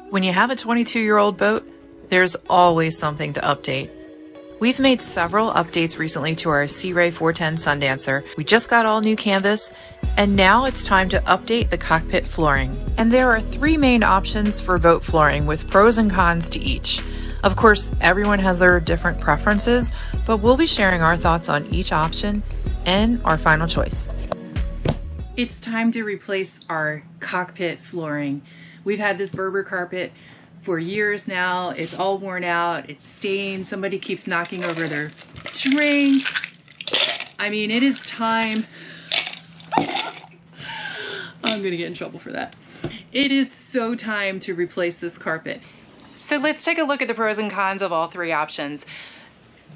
When you have a 22-year-old boat, there's always something to update. We've made several updates recently to our Sea Ray 410 Sundancer. We just got all new canvas, and now it's time to update the cockpit flooring. And there are 3 main options for boat flooring with pros and cons to each. Of course, everyone has their different preferences, but we'll be sharing our thoughts on each option and our final choice. It's time to replace our cockpit flooring. We've had this Berber carpet for years now. It's all worn out, it's stained, somebody keeps knocking over their drink. I mean, it is time. I'm gonna get in trouble for that. It is so time to replace this carpet. So let's take a look at the pros and cons of all 3 options.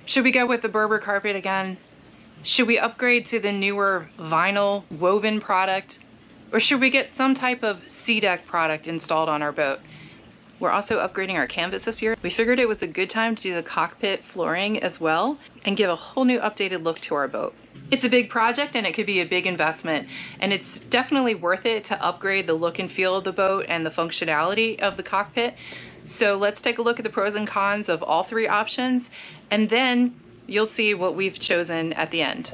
Should we go with the Berber carpet again? Should we upgrade to the newer vinyl woven product? Or should we get some type of SeaDek product installed on our boat? We're also upgrading our canvas this year. We figured it was a good time to do the cockpit flooring as well and give a whole new updated look to our boat. It's a big project and it could be a big investment, and it's definitely worth it to upgrade the look and feel of the boat and the functionality of the cockpit. So let's take a look at the pros and cons of all 3 options, and then you'll see what we've chosen at the end.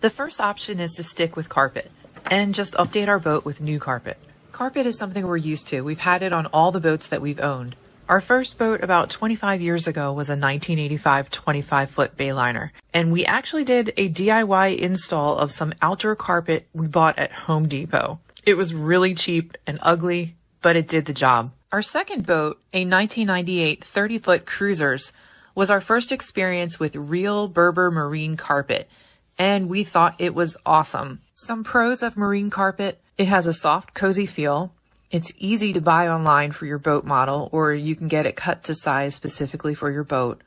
The first option is to stick with carpet and just update our boat with new carpet. Carpet is something we're used to. We've had it on all the boats that we've owned. Our first boat about 25 years ago was a 1985 25-foot Bayliner, and we actually did a DIY install of some outdoor carpet we bought at Home Depot. It was really cheap and ugly, but it did the job. Our second boat, a 1998 30-foot Cruisers, was our first experience with real Berber marine carpet, and we thought it was awesome. Some pros of marine carpet: it has a soft, cozy feel. It's easy to buy online for your boat model, or you can get it cut to size specifically for your boat.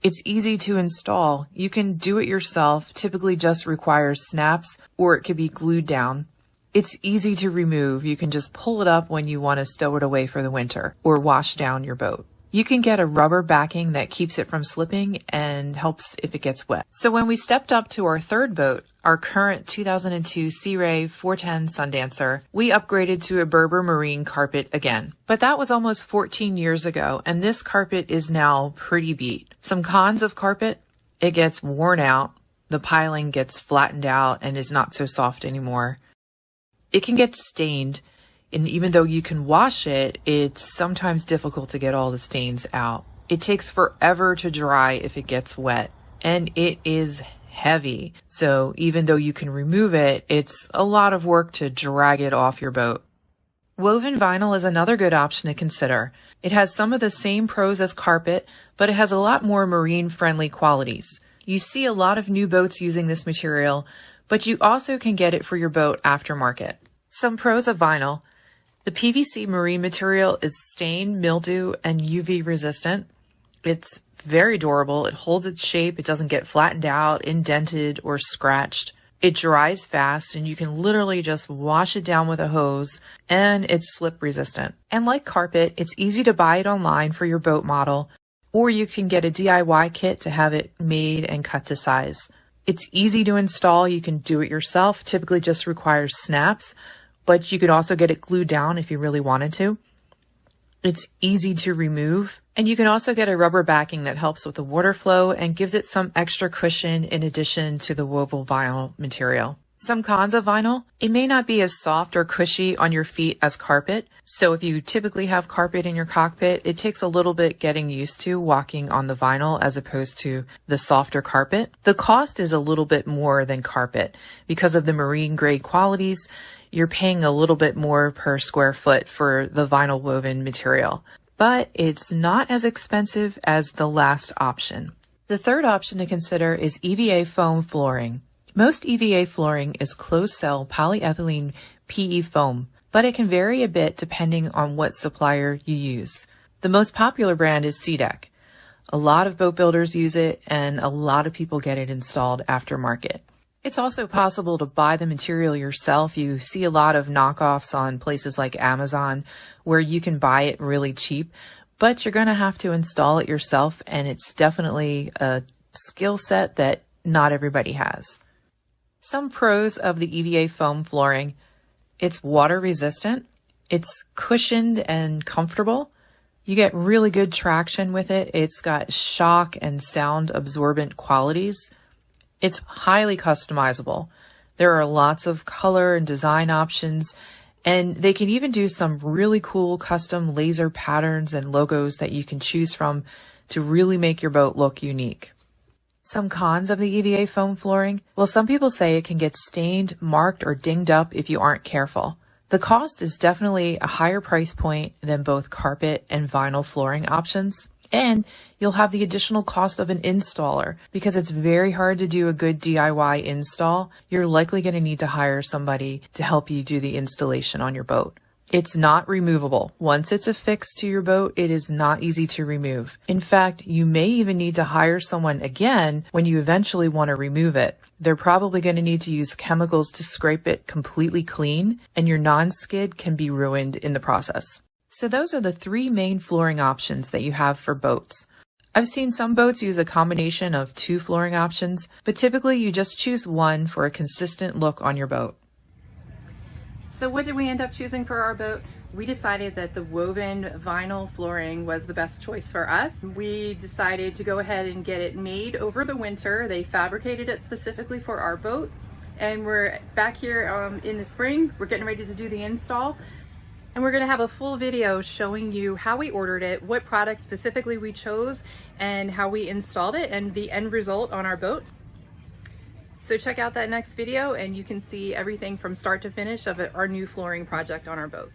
It's easy to install. You can do it yourself, typically just requires snaps, or it could be glued down. It's easy to remove. You can just pull it up when you want to stow it away for the winter or wash down your boat. You can get a rubber backing that keeps it from slipping and helps if it gets wet. So when we stepped up to our third boat, our current 2002 Sea Ray 410 Sundancer, we upgraded to a Berber marine carpet again. But that was almost 14 years ago, and this carpet is now pretty beat. Some cons of carpet: it gets worn out, the piling gets flattened out and is not so soft anymore. It can get stained, and even though you can wash it, it's sometimes difficult to get all the stains out. It takes forever to dry if it gets wet, and it is heavy. So even though you can remove it, it's a lot of work to drag it off your boat. Woven vinyl is another good option to consider. It has some of the same pros as carpet, but it has a lot more marine-friendly qualities. You see a lot of new boats using this material, but you also can get it for your boat aftermarket. Some pros of vinyl: the PVC marine material is stain, mildew, and UV resistant. It's very durable. It holds its shape. It doesn't get flattened out, indented, or scratched. It dries fast, and you can literally just wash it down with a hose, and it's slip resistant. And like carpet, it's easy to buy it online for your boat model, or you can get a DIY kit to have it made and cut to size. It's easy to install. You can do it yourself. Typically just requires snaps, but you could also get it glued down if you really wanted to. It's easy to remove, and you can also get a rubber backing that helps with the water flow and gives it some extra cushion in addition to the woven vinyl material. Some cons of vinyl: it may not be as soft or cushy on your feet as carpet. So if you typically have carpet in your cockpit, it takes a little bit getting used to walking on the vinyl as opposed to the softer carpet. The cost is a little bit more than carpet. Because of the marine grade qualities, you're paying a little bit more per square foot for the vinyl woven material, but it's not as expensive as the last option. The third option to consider is EVA Foam flooring. Most EVA flooring is closed-cell polyethylene PE foam, but it can vary a bit depending on what supplier you use. The most popular brand is SeaDek. A lot of boat builders use it, and a lot of people get it installed aftermarket. It's also possible to buy the material yourself. You see a lot of knockoffs on places like Amazon where you can buy it really cheap, but you're going to have to install it yourself, and it's definitely a skill set that not everybody has. Some pros of the EVA foam flooring: it's water resistant, It's cushioned and comfortable. You get really good traction with it. It's got shock and sound absorbent qualities. It's highly customizable. There are lots of color and design options, and they can even do some really cool custom laser patterns and logos that you can choose from to really make your boat look unique. Some cons of the EVA foam flooring. Well, some people say it can get stained, marked, or dinged up if you aren't careful. The cost is definitely a higher price point than both carpet and vinyl flooring options. And you'll have the additional cost of an installer because it's very hard to do a good DIY install. You're likely going to need to hire somebody to help you do the installation on your boat. It's not removable. Once it's affixed to your boat, it is not easy to remove. In fact, you may even need to hire someone again when you eventually want to remove it. They're probably going to need to use chemicals to scrape it completely clean, and your non-skid can be ruined in the process. So those are the three main flooring options that you have for boats. I've seen some boats use a combination of two flooring options, but typically you just choose one for a consistent look on your boat. So what did we end up choosing for our boat? We decided that the woven vinyl flooring was the best choice for us. We decided to go ahead and get it made over the winter. They fabricated it specifically for our boat, and we're back here in the spring. We're getting ready to do the install, and we're going to have a full video showing you how we ordered it, what product specifically we chose, and how we installed it, and the end result on our boat. So check out that next video and you can see everything from start to finish of our new flooring project on our boat.